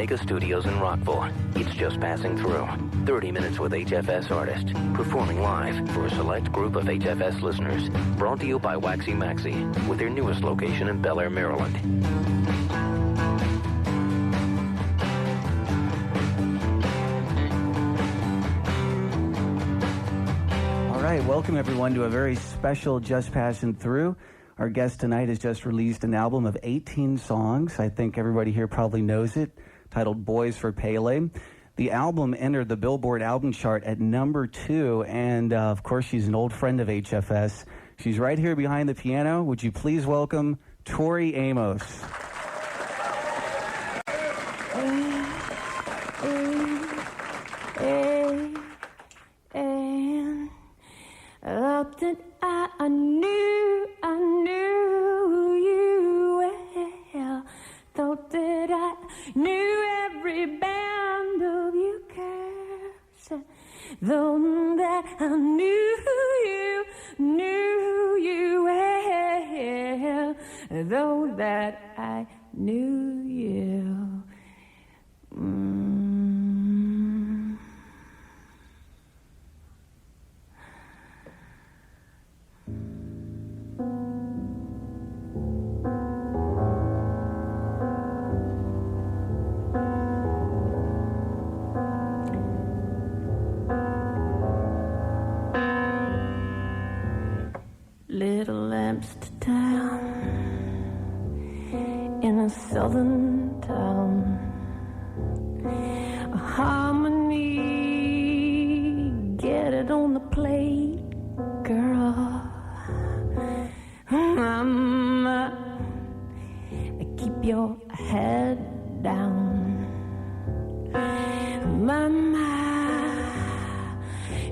Omega Studios in Rockville. It's just passing through. 30 minutes with HFS artists, performing live for a select group of HFS listeners. Brought to you by Waxy Maxy, with their newest location in Bel Air, Maryland. All right, welcome everyone to a very special Just Passing Through. Our guest tonight has just released an album of 18 songs. I think everybody here probably knows it, titled Boys for Pele. The album entered the Billboard album chart at number 2, and of course she's an old friend of HFS. She's right here behind the piano. Would you please welcome Tori Amos? I knew you well. Thought that I knew every band of your curves. Though that I knew you well. Though that I knew you. Little Amsterdam, in a southern town, a harmony, get it on the plate, girl. Mama, keep your head down. Mama,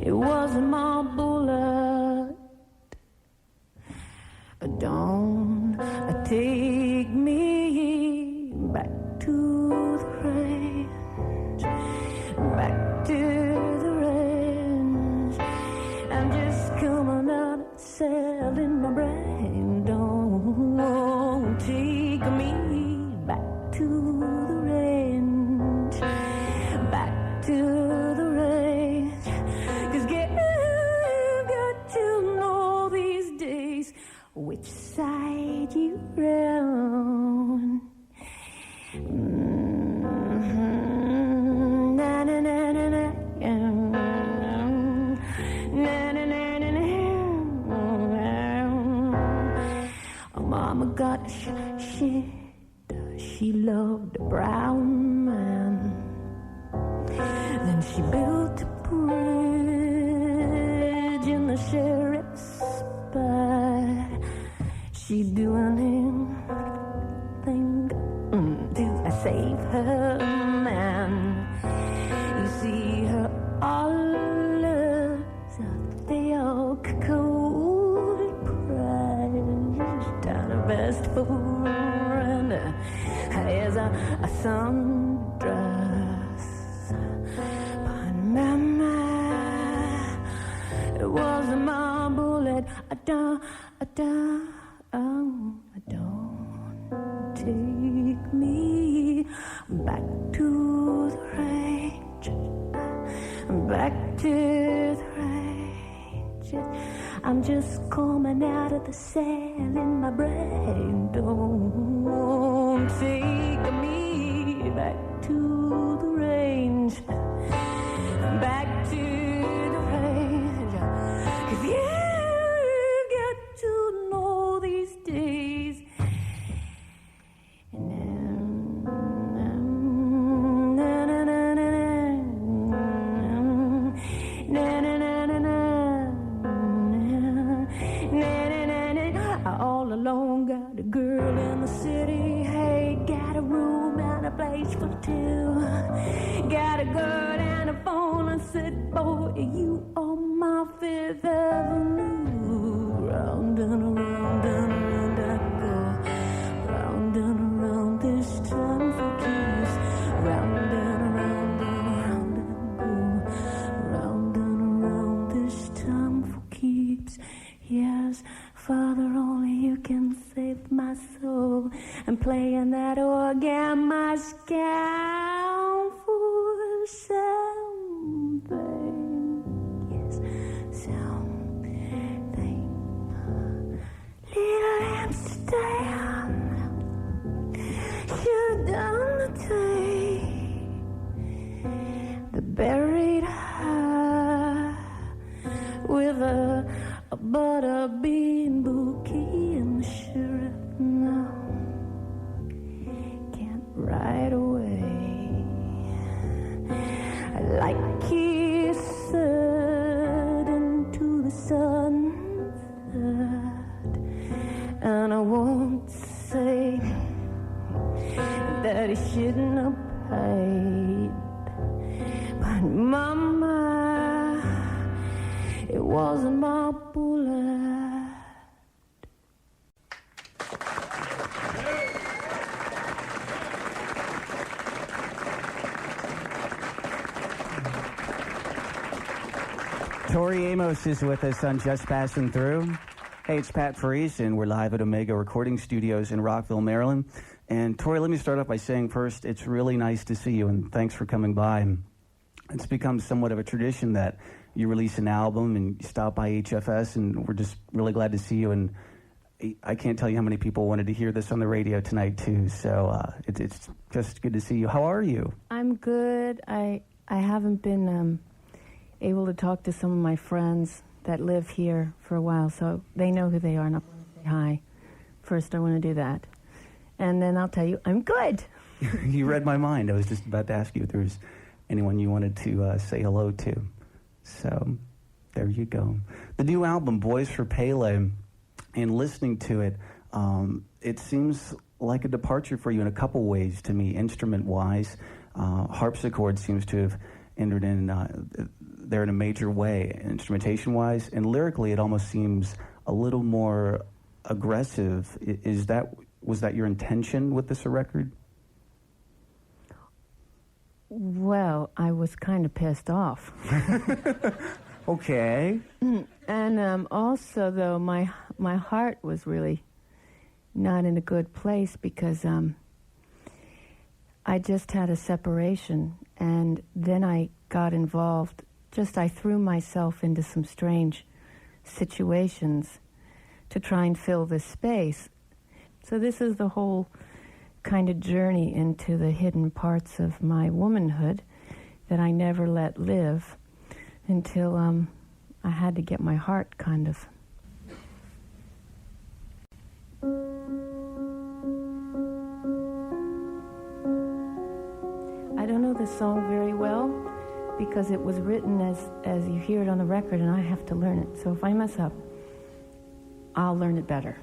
it wasn't my bullet. Don't take me back to the range, back to the range. I'm just coming out and selling my brain. Don't take me back to the range, back to the range. 'Cause you've got to know these days which side you round. Na na na na na. Na na na na na. Mama got shit. She loved a brown man. Then she built a bridge in the sheriff's spot. She doing anything to save her man. You see her olives, they all cold prize. Down her best friend has a sundress. But mama, it wasn't my bullet. Don't take me back to the range, back to the range. I'm just coming out of the cell in my brain. Don't take me back to the range, back to the range. 'Cause you've got to know these days. All alone, got a girl in the city. Hey, got a room and a place for two. Got a girl and a phone. I said, boy, you are my Fifth Avenue. Round and around and around I go. Round and around this time for keys. Round and around and around I go. Round and around this time for keeps. Yes, Father, only you you can save my soul. And playing that organ must count for something. Yes, something. Little Amsterdam, should've done the thing. The buried her with a butter bean bouquet, and the sheriff now can't ride away. Like he said into the sunset, and I won't say that he shouldn't have paid, but mama, it wasn't my bullet. Tori Amos is with us on Just Passing Through. Hey, it's Pat Faris, and we're live at Omega Recording Studios in Rockville, Maryland. And Tori, let me start off by saying first, it's really nice to see you, and thanks for coming by. It's become somewhat of a tradition that you release an album and you stop by HFS, and we're just really glad to see you. And I can't tell you how many people wanted to hear this on the radio tonight, too. So it's just good to see you. How are you? I'm good. I haven't been able to talk to some of my friends that live here for a while, so they know who they are, and I'll say hi. First, I want to do that. And then I'll tell you, I'm good. You read my mind. I was just about to ask you if there was anyone you wanted to say hello to. So there you go. The new album, Boys for Pele, and listening to it, it seems like a departure for you in a couple ways to me, instrument-wise. Harpsichord seems to have entered in there in a major way, instrumentation-wise, and lyrically it almost seems a little more aggressive. Was that your intention with this record? Well, I was kind of pissed off. Okay. And also, though, my heart was really not in a good place because I just had a separation, and then I got involved. I threw myself into some strange situations to try and fill this space. So this is the whole kind of journey into the hidden parts of my womanhood that I never let live until I had to get my heart kind of. I don't know this song very well because it was written as you hear it on the record, and I have to learn it. So if I mess up, I'll learn it better.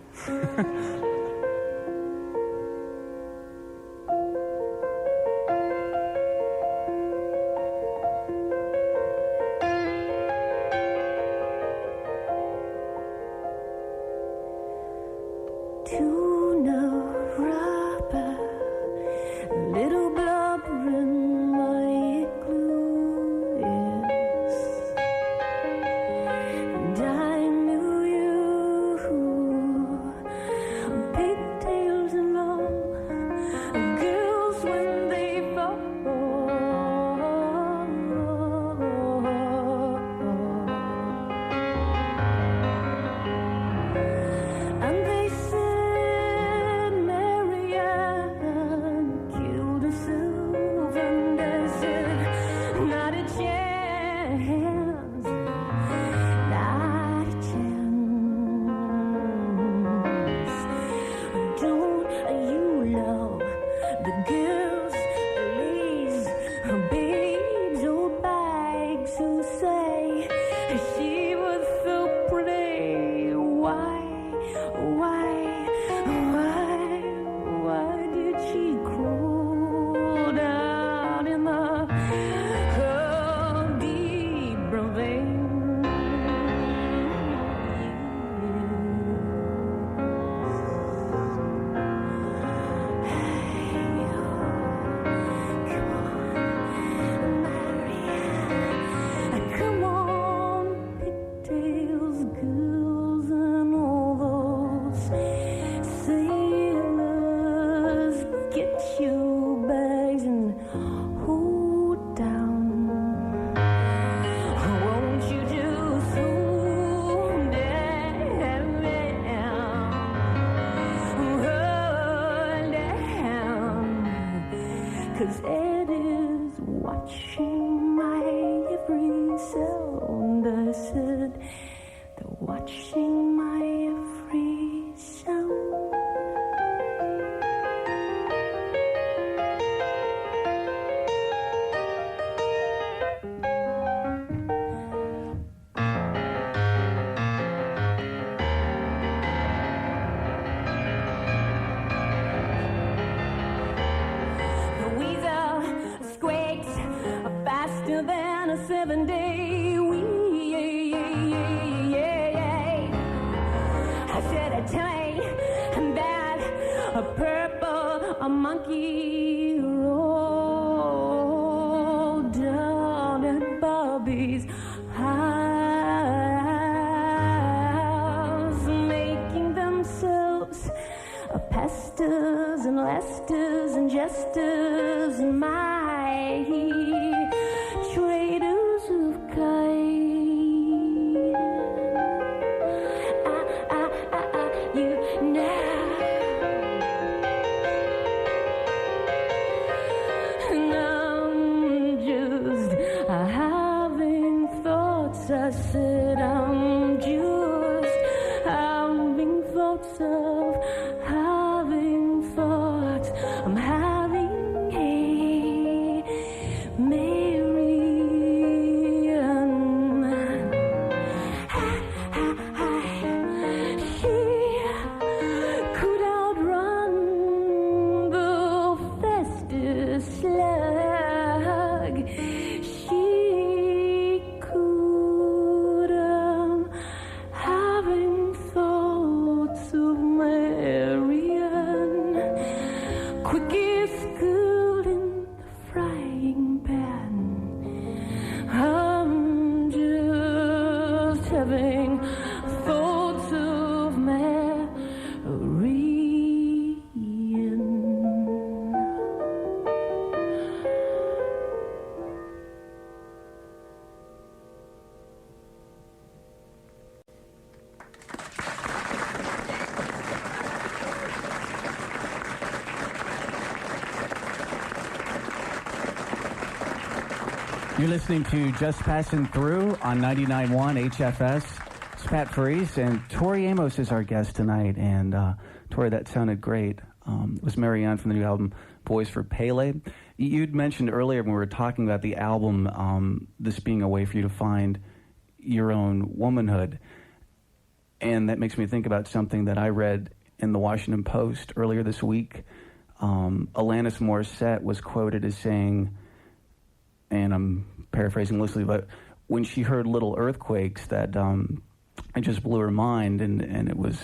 And they say His head is watching my every sound. I said, they're watching my every sound. Than a 7-day week. I said a tiny and that a purple a monkey rolled down at Bobby's house, making themselves pastors and lesters and jesters and my traders of kind. You know. And I'm just having thoughts. I said I'm just having thoughts of having thoughts. I'm having a You're listening to Just Passing Through on 99.1 HFS. It's Pat Freese, and Tori Amos is our guest tonight. And Tori, that sounded great. It was Marianne from the new album Boys for Pele. You'd mentioned earlier when we were talking about the album, this being a way for you to find your own womanhood. And that makes me think about something that I read in the Washington Post earlier this week. Alanis Morissette was quoted as saying, and I'm paraphrasing loosely, but when she heard Little Earthquakes, that it just blew her mind, and it was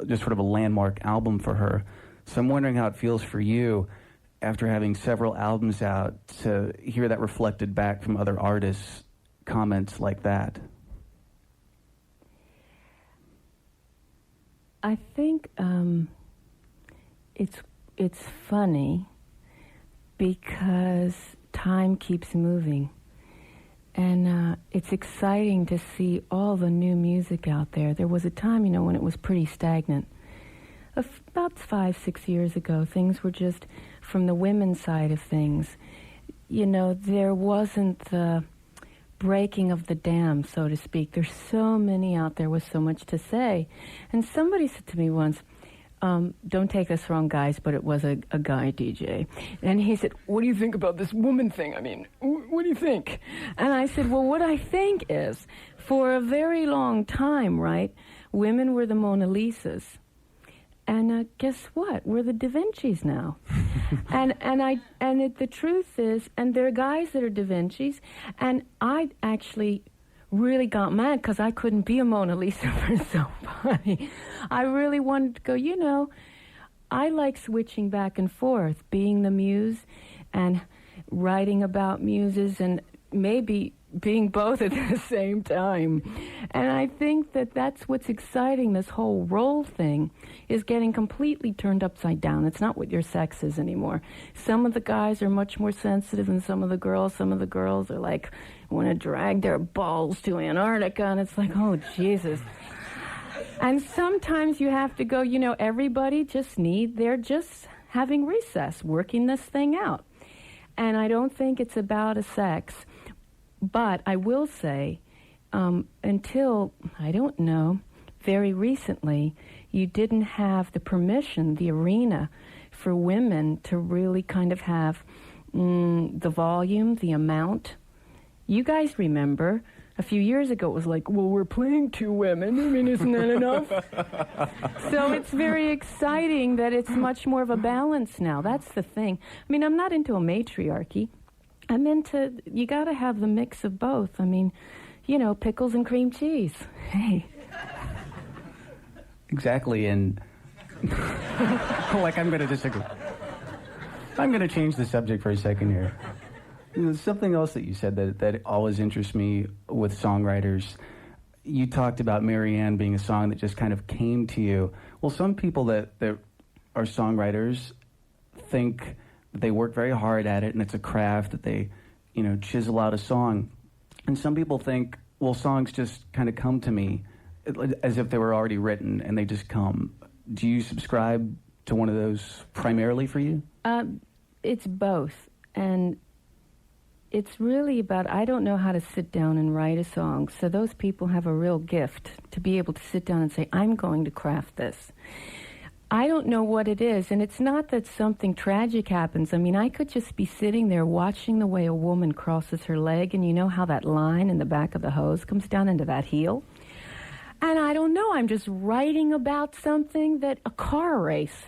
just sort of a landmark album for her. So I'm wondering how it feels for you, after having several albums out, to hear that reflected back from other artists, comments like that. I think it's funny because time keeps moving, and it's exciting to see all the new music out there. There was a time, when it was pretty stagnant. About 5-6 years ago, things were just, from the women's side of things, there wasn't the breaking of the dam, so to speak. There's so many out there with so much to say. And somebody said to me once, don't take this wrong, guys, but it was a guy DJ. And he said, what do you think about this woman thing? I mean, what do you think? And I said, well, what I think is, for a very long time, right, women were the Mona Lisas. And guess what? We're the Da Vinci's now. The truth is, and there are guys that are Da Vinci's, and I actually really got mad because I couldn't be a Mona Lisa for somebody. I really wanted to go, I like switching back and forth, being the muse and writing about muses and maybe being both at the same time. And I think that that's what's exciting. This whole role thing is getting completely turned upside down. It's not what your sex is anymore. Some of the guys are much more sensitive than some of the girls. Some of the girls are like, want to drag their balls to Antarctica, and it's like, oh, Jesus. And sometimes you have to go, everybody they're just having recess, working this thing out. And I don't think it's about a sex. But I will say, until, I don't know, very recently, you didn't have the permission, the arena, for women to really kind of have the volume, the amount. You guys remember, a few years ago, it was like, well, we're playing 2 women. I mean, isn't that enough? So it's very exciting that it's much more of a balance now. That's the thing. I mean, I'm not into a matriarchy. I'm into, you got to have the mix of both. I mean, you know, pickles and cream cheese. Hey. Exactly, and like I'm going to disagree. I'm going to change the subject for a second here. You know, something else that you said that always interests me with songwriters. You talked about Marianne being a song that just kind of came to you. Well, some people that are songwriters think that they work very hard at it and it's a craft that they, you know, chisel out a song. And some people think, well, songs just kind of come to me as if they were already written and they just come. Do you subscribe to one of those primarily for you? It's both. And it's really about, I don't know how to sit down and write a song. So those people have a real gift to be able to sit down and say, I'm going to craft this. I don't know what it is, and it's not that something tragic happens. I mean, I could just be sitting there watching the way a woman crosses her leg, and you know how that line in the back of the hose comes down into that heel? And I don't know, I'm just writing about something that, a car race.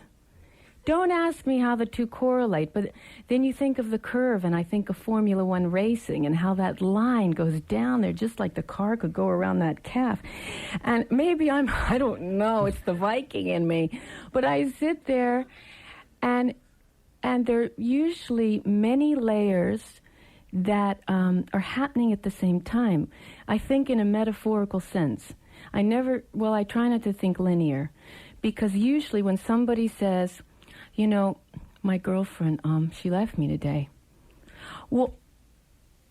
Don't ask me how the two correlate, but then you think of the curve, and I think of Formula One racing and how that line goes down there, just like the car could go around that calf. And maybe I don't know, it's the Viking in me, but I sit there, and there are usually many layers that are happening at the same time. I think in a metaphorical sense. I try not to think linear, because usually when somebody says, you know, my girlfriend, she left me today. Well,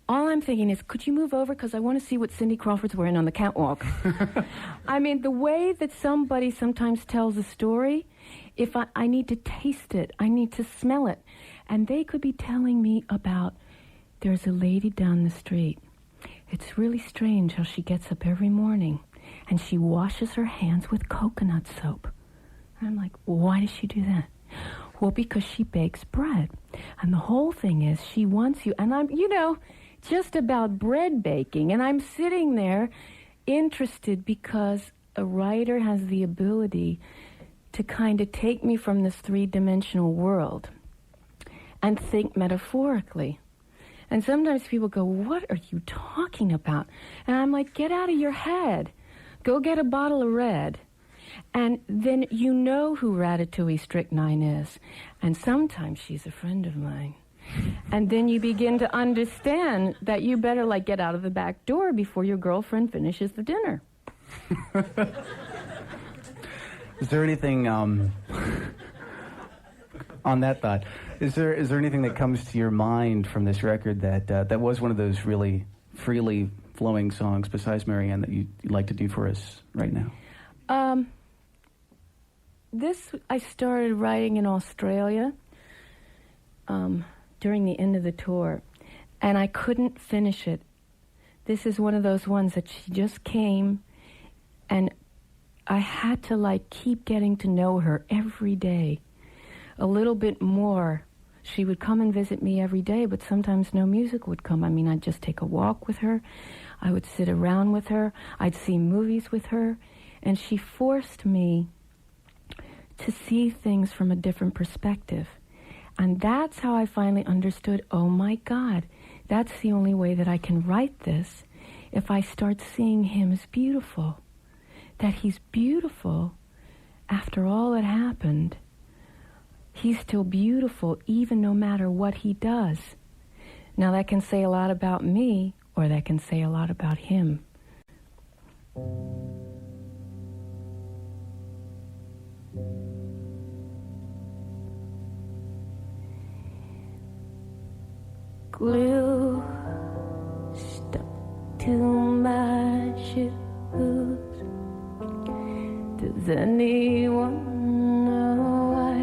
all I'm thinking is, could you move over? Because I want to see what Cindy Crawford's wearing on the catwalk. I mean, the way that somebody sometimes tells a story, if I need to taste it, I need to smell it. And they could be telling me about, there's a lady down the street. It's really strange how she gets up every morning and she washes her hands with coconut soap. And I'm like, well, why does she do that? Well, because she bakes bread. And the whole thing is she wants you. And I'm, you know, just about bread baking. And I'm sitting there interested because a writer has the ability to kind of take me from this three-dimensional world and think metaphorically. And sometimes people go, what are you talking about? And I'm like, get out of your head. Go get a bottle of red. And then you know who Ratatouille Strychnine is. And sometimes she's a friend of mine. And then you begin to understand that you better, like, get out of the back door before your girlfriend finishes the dinner. Is there anything, on that thought, is there anything that comes to your mind from this record that was one of those really freely flowing songs, besides Marianne, that you'd like to do for us right now? This I started writing in Australia during the end of the tour, and I couldn't finish it. This is one of those ones that she just came, and I had to, like, keep getting to know her every day a little bit more. She would come and visit me every day, but sometimes no music would come. I mean, I'd just take a walk with her. I would sit around with her. I'd see movies with her, and she forced me to see things from a different perspective. And that's how I finally understood, oh my God, that's the only way that I can write this, if I start seeing him as beautiful. That he's beautiful after all that happened. He's still beautiful even no matter what he does. Now that can say a lot about me, or that can say a lot about him. Glue stuck to my shoes. Does anyone know why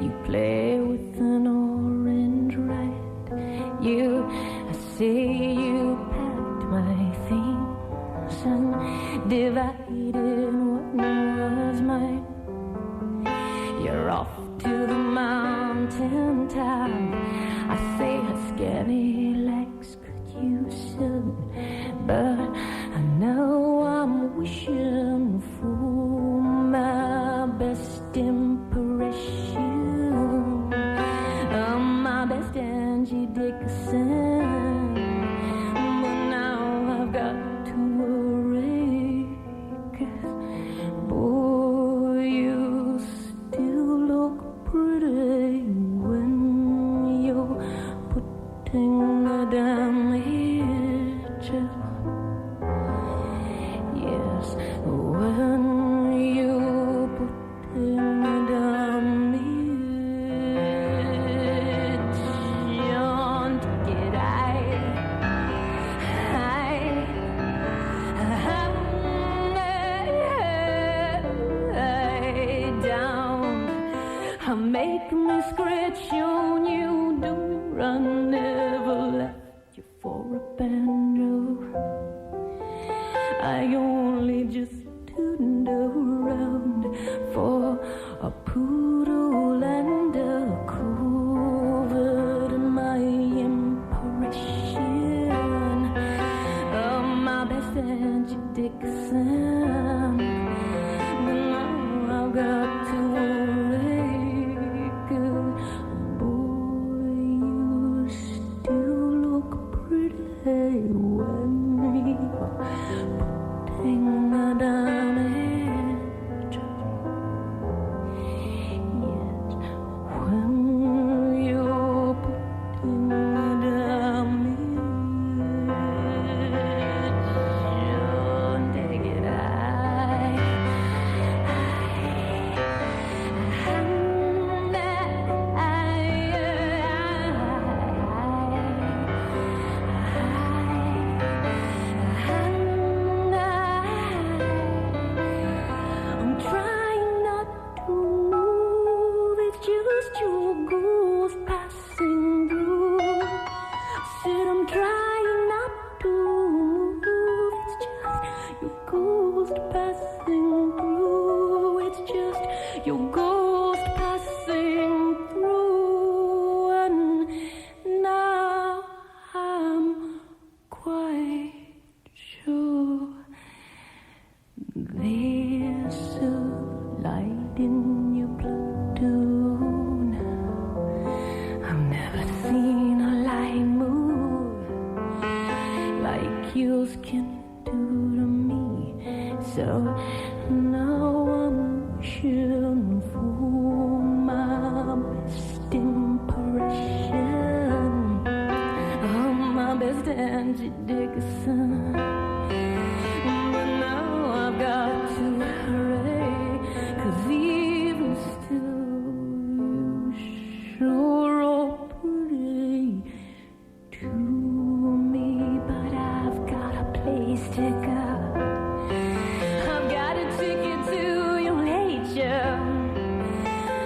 you play with an orange dividing what was mine. You're off to the mountain top. I say her skinny legs could use some, but I know I'm wishing for my best impression. My best Angie Dickinson. But now I've got to worry, 'cause boy, you still look pretty when you're putting a damage. Yes, when you're putting a damage. Don't get make me scratch on you door. I never left you for a banjo. I only just turned around for a poodle and a covered my impression of my best Angie Dixon. But now I've got to worry, 'cause boy, you still look pretty when you're putting a damage. Yes, when you're putting a damage. Don't take it I'm trying not to move, it's just your ghost passing through. Said I'm trying not to move, it's just your ghost passing through. It's just your ghost passing through. And now I'm quite sure there's a light in your platoon. I've never seen a light move like yours can do to me. So now I'm wishing for my best impression of my best Angie Dickinson. But now I've got to hurry, 'cause even still you sure are pretty to me. But I've got a place to go. I've got a ticket to your nature.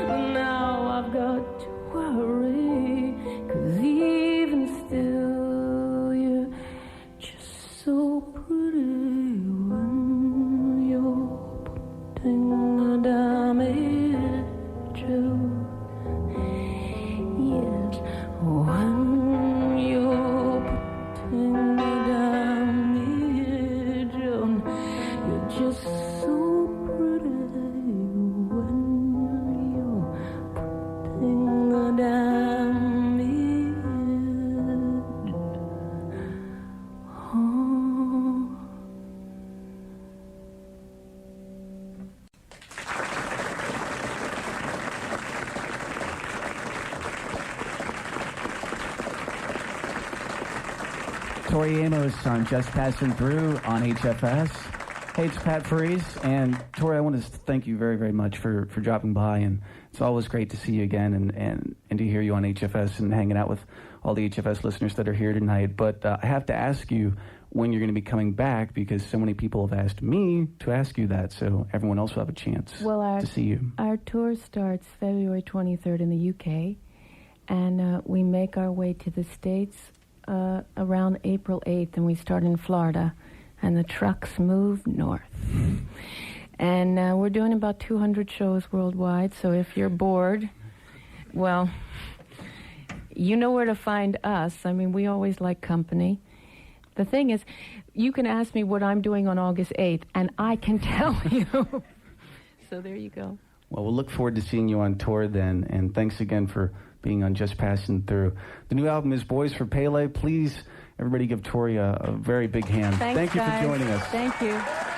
But now I've got to worry, 'cause even still you're just so pretty when you're putting a damage. Yes, when you're putting a damage. You're just so pretty when you're putting a damage. Oh. Tori Amos on Just Passing Through on HFS. Hey, it's Pat Freeze. And Tori, I want to thank you very, very much for dropping by. And it's always great to see you again and to hear you on HFS and hanging out with all the HFS listeners that are here tonight. But I have to ask you when you're going to be coming back, because so many people have asked me to ask you that, so everyone else will have a chance to see you. Our tour starts February 23rd in the UK, and we make our way to the States around April 8th, and we start in Florida, and the trucks move north. And we're doing about 200 shows worldwide, so if you're bored, well, you know where to find us. I mean, we always like company. The thing is, you can ask me what I'm doing on August 8th, and I can tell you. So there you go. Well, we'll look forward to seeing you on tour then, and thanks again for being on Just Passing Through. The new album is Boys for Pele. Please, everybody give Tori a very big hand. Thanks, Thank you guys. for joining us. Thank you.